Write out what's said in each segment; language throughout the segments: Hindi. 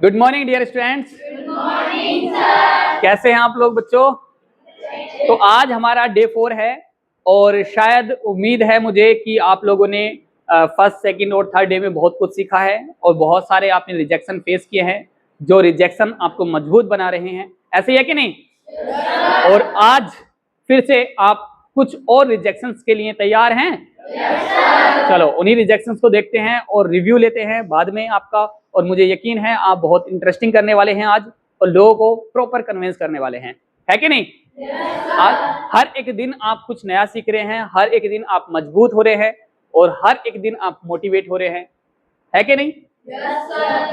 Good morning dear students. Good morning sir. कैसे हैं आप लोग बच्चों? तो आज हमारा डे 4 है और शायद उम्मीद है मुझे कि आप लोगों ने फर्स्ट, सेकंड और थर्ड डे में बहुत कुछ सीखा है और बहुत सारे आपने रिजेक्शन फेस किए हैं, जो रिजेक्शन आपको मजबूत बना रहे हैं। ऐसे ही है कि नहीं? और आज फिर से आप कुछ और रिजेक्शंस के लिए तैयार हैं? चलो उन्हीं रिजेक्शंस को देखते हैं और रिव्यू लेते हैं बाद में आपका। और मुझे यकीन है आप बहुत इंटरेस्टिंग करने वाले हैं आज और लोगों को प्रॉपर कन्विंस करने वाले हैं, है कि नहीं? आज हर एक दिन आप कुछ नया सीख रहे हैं, हर एक दिन आप मजबूत हो रहे हैं और हर एक दिन आप मोटिवेट हो रहे हैं, है कि नहीं?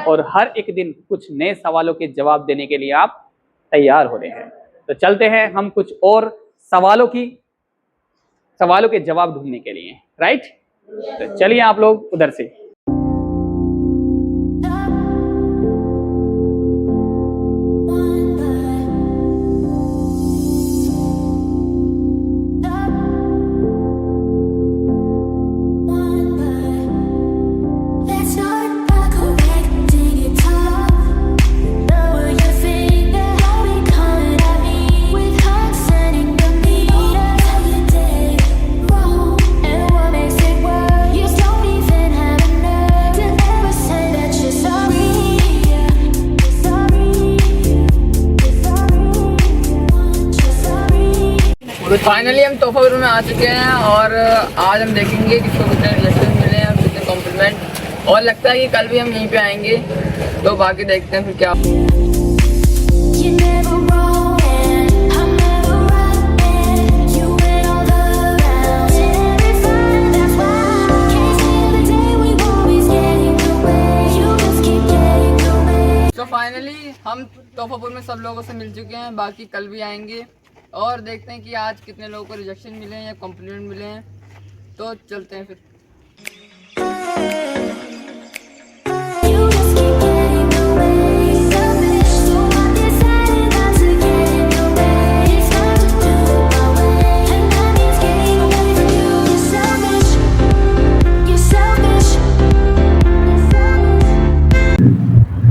और हर एक दिन कुछ नए सवालों के जवाब देने के लिए आप तैयार हो रहे हैं। तो चलते हैं हम कुछ और सवालों के जवाब ढूंढने के लिए, राइट? तो चलिए आप लोग उधर से। तो फाइनली हम तोहफा रूम में आ चुके हैं और आज हम देखेंगे किसको कितने रिजेक्शन मिले हैं और कितने कॉम्प्लीमेंट, और लगता है कि कल भी हम यहीं पे आएंगे। तो बाकी देखते हैं फिर क्या। तो फाइनली हम तोहफापुर में सब लोगों से मिल चुके हैं, बाकी कल भी आएंगे और देखते हैं कि आज कितने लोगों को रिजेक्शन मिले हैं या कॉम्प्लीमेंट मिले हैं। तो चलते हैं फिर।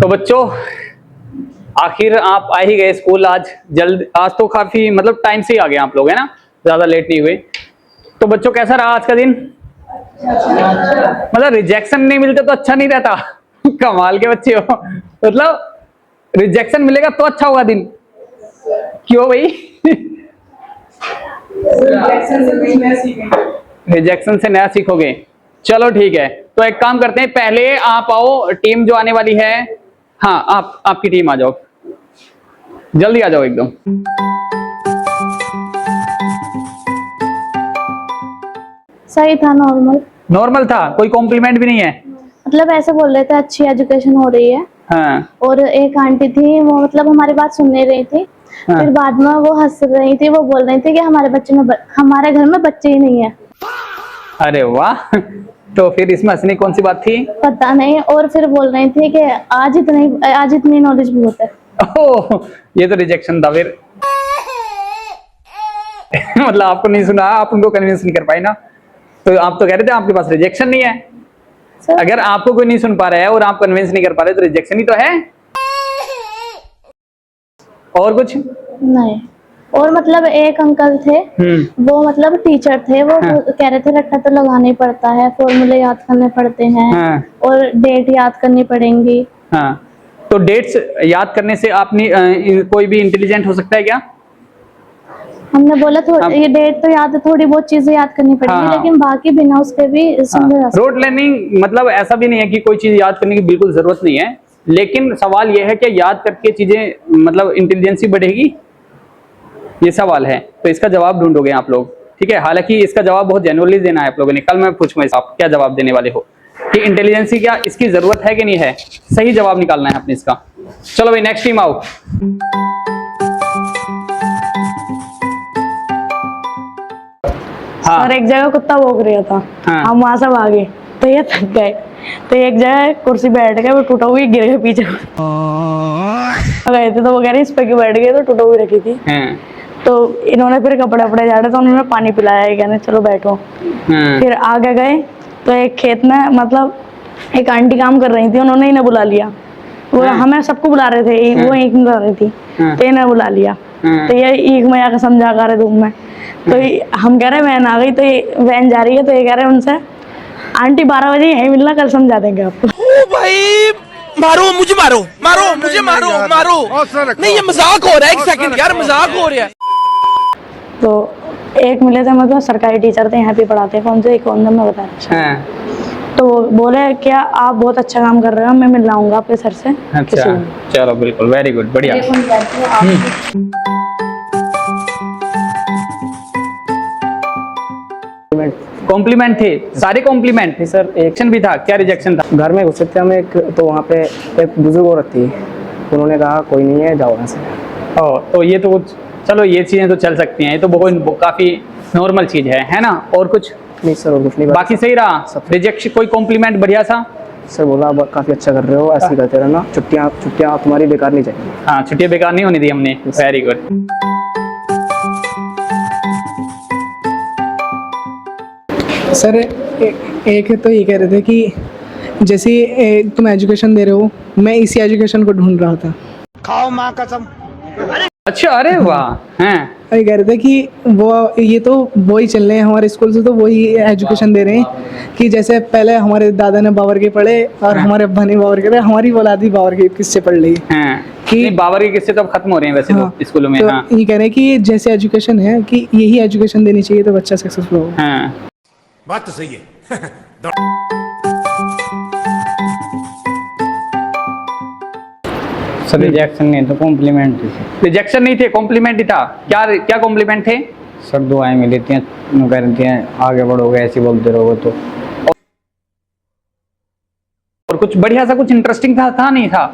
तो बच्चों आखिर आप आ ही गए स्कूल। आज तो काफी मतलब टाइम से ही आ गए आप लोग, है ना? ज्यादा लेट नहीं हुए। तो बच्चों कैसा रहा आज का दिन? मतलब रिजेक्शन नहीं मिलते तो अच्छा नहीं रहता। कमाल के बच्चे हो। मतलब रिजेक्शन मिलेगा तो अच्छा होगा दिन। क्यों भाई? रिजेक्शन से नया सीखोगे। चलो ठीक है, तो एक काम करते हैं, पहले आप आओ, टीम जो आने वाली है, हाँ आपकी टीम आ जाओ, जल्दी आ जाओ एकदम। सही था, नॉर्मल था, कोई कॉम्प्लीमेंट भी नहीं है? मतलब ऐसे बोल रहे थे अच्छी एजुकेशन हो रही है। हाँ। और एक आंटी थी वो मतलब हमारी बात सुन नहीं रही थी। हाँ। फिर बाद में वो हंस रही थी, वो बोल रही थी कि हमारे घर में बच्चे ही नहीं है। अरे वाह, तो फिर इसमें हंसने कौन सी बात थी? पता नहीं। और फिर बोल रही थी कि आज इतनी नॉलेज बहुत है। ओह, ये तो रिजेक्शन था फिर। मतलब आपको नहीं सुना, आप उनको कन्विंस नहीं कर पाए ना, तो आप तो कह रहे थे आपके पास रिजेक्शन नहीं है। अगर आपको कोई नहीं सुन पा रहा है और आप कन्विंस नहीं कर पा रहे तो रिजेक्शन ही तो है। और कुछ नहीं। और मतलब एक अंकल थे, वो मतलब टीचर थे, वो हाँ। कह रहे थे रट्टा तो लगाना ही पड़ता है, फॉर्मूले याद करने पड़ते हैं। हाँ। और डेट याद करनी पड़ेंगी। हाँ। तो डेट्स याद करने से आपने कोई भी इंटेलिजेंट हो सकता है क्या? हमने बोला ये डेट तो याद है, थोड़ी बहुत चीजें याद करनी पड़ेगी। हाँ। लेकिन बाकी बिना उसके भी समझा जा सकता है। रोड लर्निंग मतलब ऐसा भी नहीं है कि कोई चीज याद करने की बिल्कुल जरूरत नहीं है, लेकिन सवाल यह है कि याद करके चीजें मतलब इंटेलिजेंसी बढ़ेगी, ये सवाल है। तो इसका जवाब ढूंढोगे आप लोग, ठीक है? हालांकि इसका जवाब बहुत जेन्युइनली देना है आप लोगों ने। कल मैं पूछूंगा आप क्या जवाब देने वाले हो कि इंटेलिजेंसी क्या इसकी जरूरत है कि नहीं है, सही जवाब निकालना है अपने इसका। चलो भाई नेक्स्ट टीम आओ। हाँ। सर एक जगह कुत्ता भौंक रहा था। हाँ। हम वहां से भागे तो ये थक गए, तो एक जगह कुर्सी बैठ गए, वो टूटा हुई गिर गए पीछे गए थे, तो वो कह रहे इस पे क्यों बैठ गए, तो टूटा हुई रखी थी। तो इन्होंने फिर कपड़े वपड़े झाड़े, तो उन्होंने पानी पिलाया, कहने चलो बैठो। फिर आगे गए तो एक खेत में मतलब एक आंटी काम कर रही थी, उन्होंने इन्हें बुला लिया। वो हमें सबको बुला रहे थे, वो एक में बुला रही थी, तो इन्हें बुला लिया। तो ये एक में आकर समझा कर रहे रूम में, तो हम कह रहे वैन आ गई, तो ये वैन जा रही है, तो ये कह रहे उनसे आंटी 12 बजे यहीं मिलना, कल समझा देंगे आपको। ओ भाई मारो मुझे, मारो मारो मुझे, मारो मारो, नहीं ये मजाक हो रहा है, एक सेकंड यार मजाक हो रहा है। तो एक मिले थे, मतलब सरकारी टीचर थे, यहाँ पे पढ़ाते हैं, कौन से कौन में बता रहे, तो बोले क्या आप बहुत अच्छा काम कर रहे हो, मैं मिल लाऊंगा आपके सर से। अच्छा चलो बिल्कुल, वेरी गुड, बढ़िया। कॉम्प्लीमेंट थे सारे, कॉम्प्लीमेंट थे सर। रिजेक्शन भी था, क्या रिजेक्शन था? घर में घुसे थे हम एक, तो वहाँ पे एक बुजुर्ग औरत थी, उन्होंने कहा कोई नहीं है, जाओ यहाँ से। तो ये तो कुछ, चलो ये चीजें तो चल सकती हैं, ये तो बहुत काफी नॉर्मल चीज है ना? और कुछ नहीं सर, और कुछ नहीं, बाकी सही रहा। रिजेक्शन, कोई कॉम्प्लीमेंट बढ़िया सा? सर बोला काफी अच्छा कर रहे हो, ऐसे ही करते रहना, छुट्टियाँ तुम्हारी बेकार नहीं जाएंगी। हाँ, छुट्टियाँ बेकार नहीं होने दी हमने, वेरी गुड। सर एक तो ये कह रहे थे कि जैसे तुम एजुकेशन दे रहे हो, मैं इसी एजुकेशन को ढूंढ रहा था। खाओ माँ कसम। अच्छा, अरे वाह। हैं, ये कह रहे थे कि ये तो वही चल रहे हैं हमारे स्कूल से, तो वही एजुकेशन दे रहे हैं कि जैसे पहले हमारे दादा ने बाबर के पढ़े और हमारे अब्बा ने बाबर के पढ़े, हमारी औलाद भी बाबर के किस्से पढ़ ली कि बाबर के किस्से तो अब खत्म हो रहे हैं वैसे तो स्कूलों में। तो हाँ, ये कह रहे हैं कि जैसे एजुकेशन है कि यही एजुकेशन देनी चाहिए तो बच्चा सक्सेसफुल होगा। हाँ, बात तो सही है। सर रिजेक्शन नहीं तो कॉम्प्लीमेंट थी। रिजेक्शन नहीं थे, कॉम्प्लीमेंट ही था। क्या क्या कॉम्प्लीमेंट थे? सर दुआएं मिली थी, कह रही थी आगे बढ़ोगे, ऐसे बोलते रहोगे तो। और कुछ बढ़िया सा, कुछ इंटरेस्टिंग था नहीं था?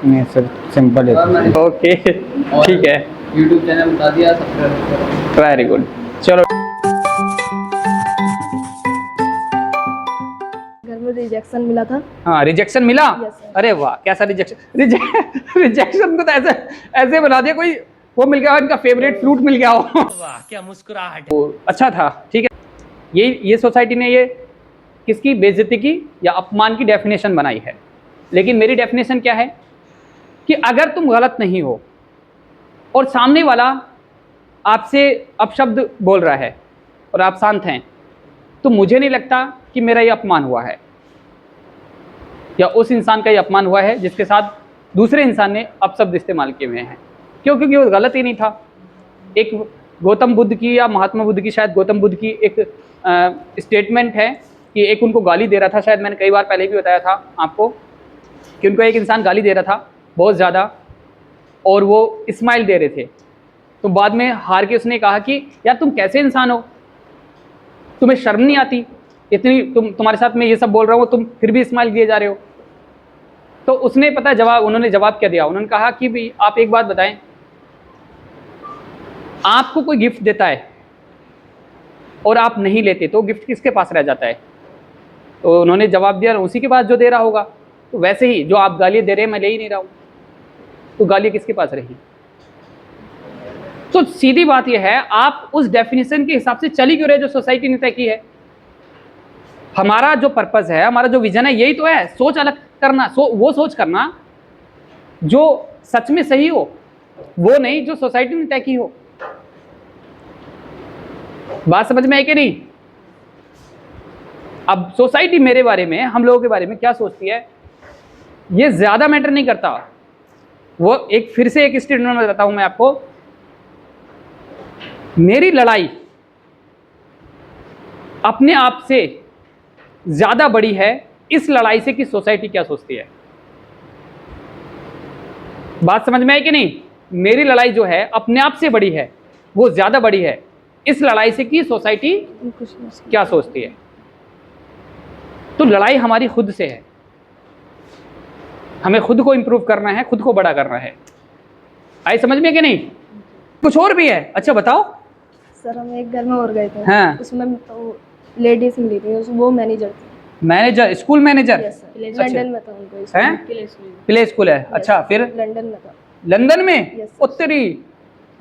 नहीं सर, सिंपल है। ओके, ठीक है। यूट्यूब चैनल बता दिया, सब्सक्राइब। वेरी गुड, चलो। घर में रिजेक्शन मिला था। हाँ, रिजेक्शन मिला। अरे वाह, कैसा रिजेक्शन? रिजेक्शन को तो ऐसे ऐसे बना दिया कोई वो मिल गया, इनका फेवरेट फ्रूट मिल गया हो। वाह क्या मुस्कुराहट है। अच्छा था, ठीक है। ये सोसाइटी ने ये किसकी बेइज्जती की या अपमान की डेफिनेशन बनाई है, लेकिन मेरी डेफिनेशन क्या है कि अगर तुम गलत नहीं हो और सामने वाला आपसे अपशब्द बोल रहा है और आप शांत हैं, तो मुझे नहीं लगता कि मेरा ये अपमान हुआ है या उस इंसान का ये अपमान हुआ है जिसके साथ दूसरे इंसान ने अपशब्द इस्तेमाल किए हुए हैं। क्यों? क्योंकि वो गलत ही नहीं था। एक गौतम बुद्ध की या महात्मा बुद्ध की, शायद गौतम बुद्ध की एक स्टेटमेंट है कि एक उनको गाली दे रहा था, शायद मैंने कई बार पहले भी बताया था आपको कि उनको एक इंसान गाली दे रहा था बहुत ज़्यादा और वो स्माइल दे रहे थे। तो बाद में हार के उसने कहा कि यार तुम कैसे इंसान हो, तुम्हें शर्म नहीं आती इतनी, तुम्हारे साथ मैं ये सब बोल रहा हूँ, तुम फिर भी स्माइल दिए जा रहे हो। तो उसने पता जवाब, उन्होंने जवाब क्या दिया? उन्होंने कहा कि भाई आप एक बात बताएं, आपको कोई गिफ्ट देता है और आप नहीं लेते तो गिफ्ट किसके पास रह जाता है? तो उन्होंने जवाब दिया उसी के पास जो दे रहा होगा। तो वैसे ही जो आप गालियाँ दे रहे हैं मैं ले ही नहीं रहा हूँ, तो गालियाँ किसके पास रही? तो सीधी बात यह है, आप उस डेफिनेशन के हिसाब से चली क्यों रहे जो सोसाइटी ने तय की है? हमारा जो पर्पस है, हमारा जो विजन है, यही तो है, सोच अलग करना। वो सोच करना जो सच में सही हो, वो नहीं जो सोसाइटी ने तय की हो। बात समझ में आई कि नहीं? अब सोसाइटी मेरे बारे में, हम लोगों के बारे में क्या सोचती है, ये ज्यादा मैटर नहीं करता। वो एक फिर से एक स्टेटमेंट में बताता हूं मैं आपको, मेरी लड़ाई अपने आप से ज्यादा बड़ी है इस लड़ाई से कि सोसाइटी क्या सोचती है। बात समझ में आई कि नहीं? मेरी लड़ाई जो है अपने आप से बड़ी है, वो ज्यादा बड़ी है इस लड़ाई से कि सोसाइटी क्या सोचती है। तो लड़ाई हमारी खुद से है, हमें खुद को इंप्रूव करना है, खुद को बड़ा करना है। आई समझ में कि नहीं? कुछ और भी है? अच्छा बताओ। सर हम एक घर में और गए थे। हाँ। उसमें तो लेडीज मिली थी, वो मैनेजर थी। Manager, school manager? लंदन में था उनको हैं? प्ले स्कूल है। अच्छा, फिर लंदन में था। लंदन में? उत्तरी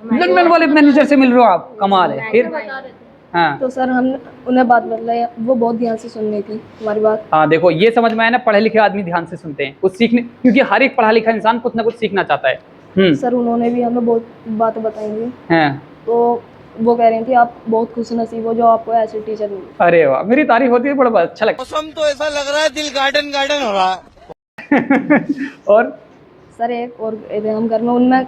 लंदन वाले मैनेजर से मिल रहे हो आप, कमाल है। फिर हाँ तो सर हम उन्हें बात बताई, वो बहुत ध्यान से सुन रही थी हमारी बात। हाँ, देखो ये समझ में आया ना, पढ़े लिखे आदमी ध्यान से सुनते हैं कुछ सीखने, क्योंकि हर एक पढ़ा लिखा इंसान कुछ ना कुछ सीखना चाहता है। सर उन्होंने भी हमें बहुत बातें बताई थी। हाँ। तो वो कह रही थी आप बहुत खुश नसीब हो जो आपको ऐसे टीचर मिले। अरे वाह, मेरी तारीफ होती है, बड़ा अच्छा लगता मौसम तो ऐसा लग रहा है दिल गार्डन गार्डन हो रहा है। और सर एक और हम घर में उनमें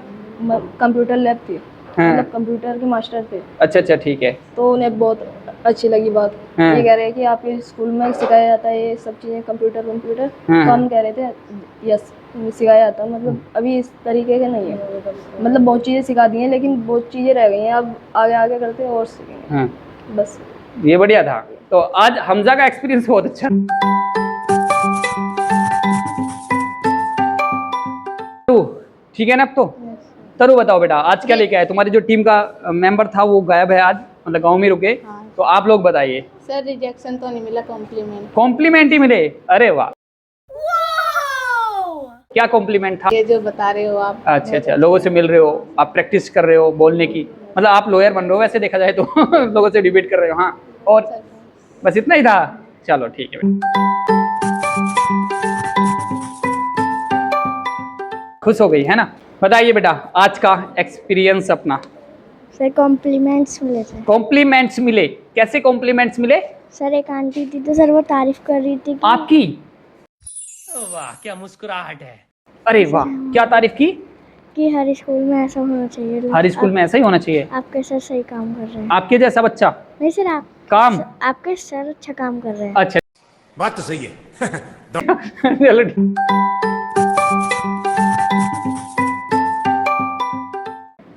कंप्यूटर लैब थी, हाँ। मतलब कंप्यूटर के मास्टर थे। अच्छा ठीक है। तो उन्हें बहुत अच्छी लगी बात। हाँ। ये कह रहे हैं कि आपके स्कूल में सिखाया जाता है ये सब चीज़ें, कंप्यूटर। हाँ। तो हम कह रहे थे यस सिखाया जाता है, मतलब अभी इस तरीके के नहीं है, मतलब बहुत चीज़ें सिखा दी हैं लेकिन बहुत चीज़ें रह गई हैं, अब आगे आगे करते हैं और सीखेंगे। हाँ। बस ये बढ़िया था। तो आज हमजा का एक्सपीरियंस बहुत अच्छा। ठीक है ना। अब तो तरू बताओ बेटा, आज क्या लेके आए? तुम्हारी जो टीम का मेंबर था वो गायब है आज, मतलब गांव में रुके। तो आप लोग बताइए। सर रिजेक्शन तो नहीं मिला, कॉम्प्लीमेंट। कॉम्प्लीमेंट ही मिले? अरे वाह, क्या कॉम्प्लीमेंट था? ये जो बता रहे हो आप। अच्छा, लोगों से मिल रहे हो, आप प्रैक्टिस कर रहे हो बोलने की, मतलब आप लॉयर बन रहे हो वैसे देखा जाए तो। लोगों से डिबेट कर रहे हो। हाँ, और बस इतना ही था? चलो ठीक है। खुश हो गई है ना? बताइए बेटा आज का एक्सपीरियंस अपना। सर कॉम्प्लीमेंट्स मिले थे। कॉम्प्लीमेंट्स मिले? कैसे कॉम्प्लीमेंट्स मिले? सर एक आंटी थी तो सर वो तारीफ कर रही थी कि आपकी? वाह क्या मुस्कुराहट है। अरे वाह, क्या तारीफ की? कि हर स्कूल में ऐसा होना चाहिए। हर स्कूल में ऐसा ही होना चाहिए। आपके सर सही काम कर रहे हैं। आपके जैसा बच्चा? नहीं सर, आप काम? आपके सर अच्छा काम कर रहे हैं। अच्छा बात तो सही है। चलो ठीक।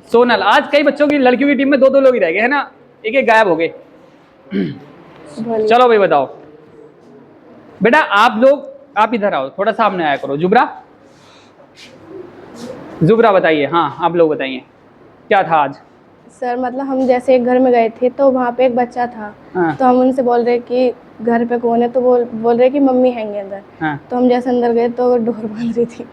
सोनल, आज कई बच्चों की, लड़कियों की टीम में 2 लोग ही रह गए है ना, एक गायब हो गए। चलो भाई बताओ बेटा, आप इधर आओ, थोड़ा सामने आया करो। जुबरा बताइए। हाँ, आप लोग बताइए क्या था आज? सर मतलब हम जैसे एक घर में गए थे तो वहाँ पे एक बच्चा था। हाँ। तो हम उनसे बोल रहे कि घर पे कौन है, तो बोल रहे कि मम्मी हैंगे अंदर। हाँ। तो हम जैसे अंदर गए तो डोर बांध रही थी,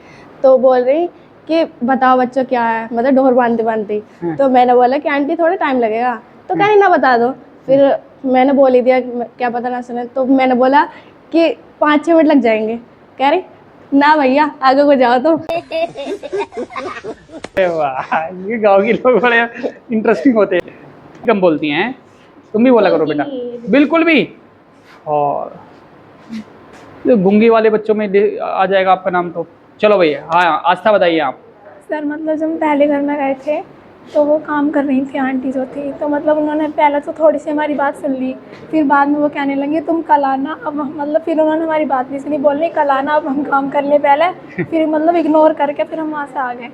तो बोल रही कि बताओ बच्चों क्या है, मतलब डोर बांधती। हाँ। तो मैंने बोला कि आंटी थोड़ा टाइम लगेगा, तो कह रही ना बता दो। फिर मैंने बोल ही दिया क्या पता ना सुने, तो मैंने बोला कि 5-6 मिनट लग जाएंगे। कह रही ना भैया आगे को जाओ। तो वाह, ये गांव के लोग बड़े इंटरेस्टिंग होते हैं, कम बोलती हैं। तुम भी बोला करो बेटा। बिल्कुल भी। और गुंगी वाले बच्चों में आ जाएगा आपका नाम तो। चलो भैया। हाँ, आस्था बताइए आप। सर मतलब जब हम पहले घर में गए थे तो वो काम कर रही थी आंटी जो थी, तो मतलब उन्होंने पहले तो थोड़ी सी हमारी बात सुन ली, फिर बाद में वो कहने लगी तुम कल आना। अब मतलब फिर उन्होंने हमारी बात नहीं सुनी, बोलने कल आना, अब हम काम कर ले पहले। फिर मतलब इग्नोर करके फिर हम वहाँ से आ गए।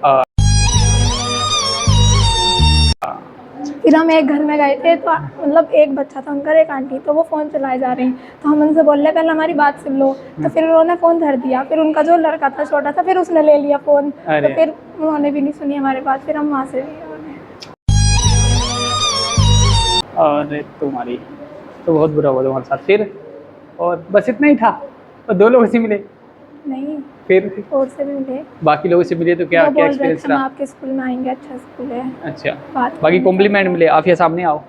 फिर हम एक घर में गए थे तो मतलब एक बच्चा था उनका, एक आंटी, तो वो फ़ोन चलाए जा रही, तो हम उनसे बोल रहे पहले हमारी बात सुन लो। तो फिर उन्होंने फ़ोन धर दिया, फिर उनका जो लड़का था छोटा था फिर उसने ले लिया फ़ोन। तो फिर उन्होंने भी नहीं सुनी हमारी बात, फिर हम वहाँ से भी। अरे तुम्हारी तो बहुत बुरा हुआ तुम्हारे साथ फिर। और बस इतना ही था? और 2 लोगों से मिले? नहीं, फिर और से भी मिले। बाकी लोगों से मिले तो क्या एक्सपीरियंस हम रहा? आपके स्कूल में आएंगे, अच्छा स्कूल है। अच्छा, बाकी कॉम्प्लीमेंट मिले? आफिया सामने आओ,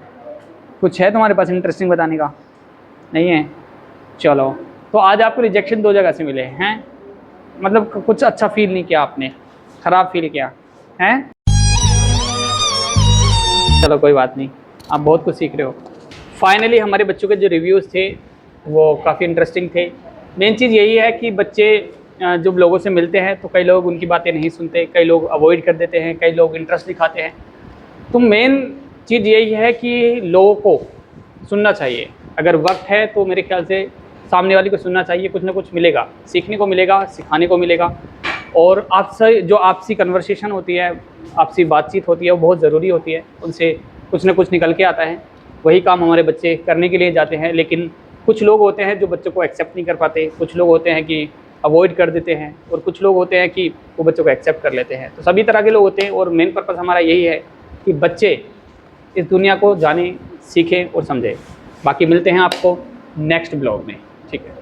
कुछ है तुम्हारे पास इंटरेस्टिंग बताने का? नहीं है? चलो, तो आज आपको रिजेक्शन 2 जगह से मिले हैं, मतलब कुछ अच्छा फील नहीं किया आपने, ख़राब फील किया है? चलो कोई बात नहीं, आप बहुत कुछ सीख रहे हो। फाइनली हमारे बच्चों के जो रिव्यूज़ थे वो काफ़ी इंटरेस्टिंग थे। मेन चीज़ यही है कि बच्चे जब लोगों से मिलते हैं तो कई लोग उनकी बातें नहीं सुनते, कई लोग अवॉइड कर देते हैं, कई लोग इंटरेस्ट दिखाते हैं। तो मेन चीज़ यही है कि लोगों को सुनना चाहिए। अगर वक्त है तो मेरे ख्याल से सामने वाले को सुनना चाहिए, कुछ ना कुछ मिलेगा, सीखने को मिलेगा, सिखाने को मिलेगा। और आपसे जो आपसी कन्वर्सेशन होती है, आपसी बातचीत होती है, वो बहुत ज़रूरी होती है, उनसे कुछ ना कुछ निकल के आता है। वही काम हमारे बच्चे करने के लिए जाते हैं। लेकिन कुछ लोग होते हैं जो बच्चों को एक्सेप्ट नहीं कर पाते, कुछ लोग होते हैं कि अवॉइड कर देते हैं, और कुछ लोग होते हैं कि वो बच्चों को एक्सेप्ट कर लेते हैं। तो सभी तरह के लोग होते हैं, और मेन पर्पस हमारा यही है कि बच्चे इस दुनिया को जाने, सीखें और समझें। बाकी मिलते हैं आपको नेक्स्ट ब्लॉग में, ठीक है।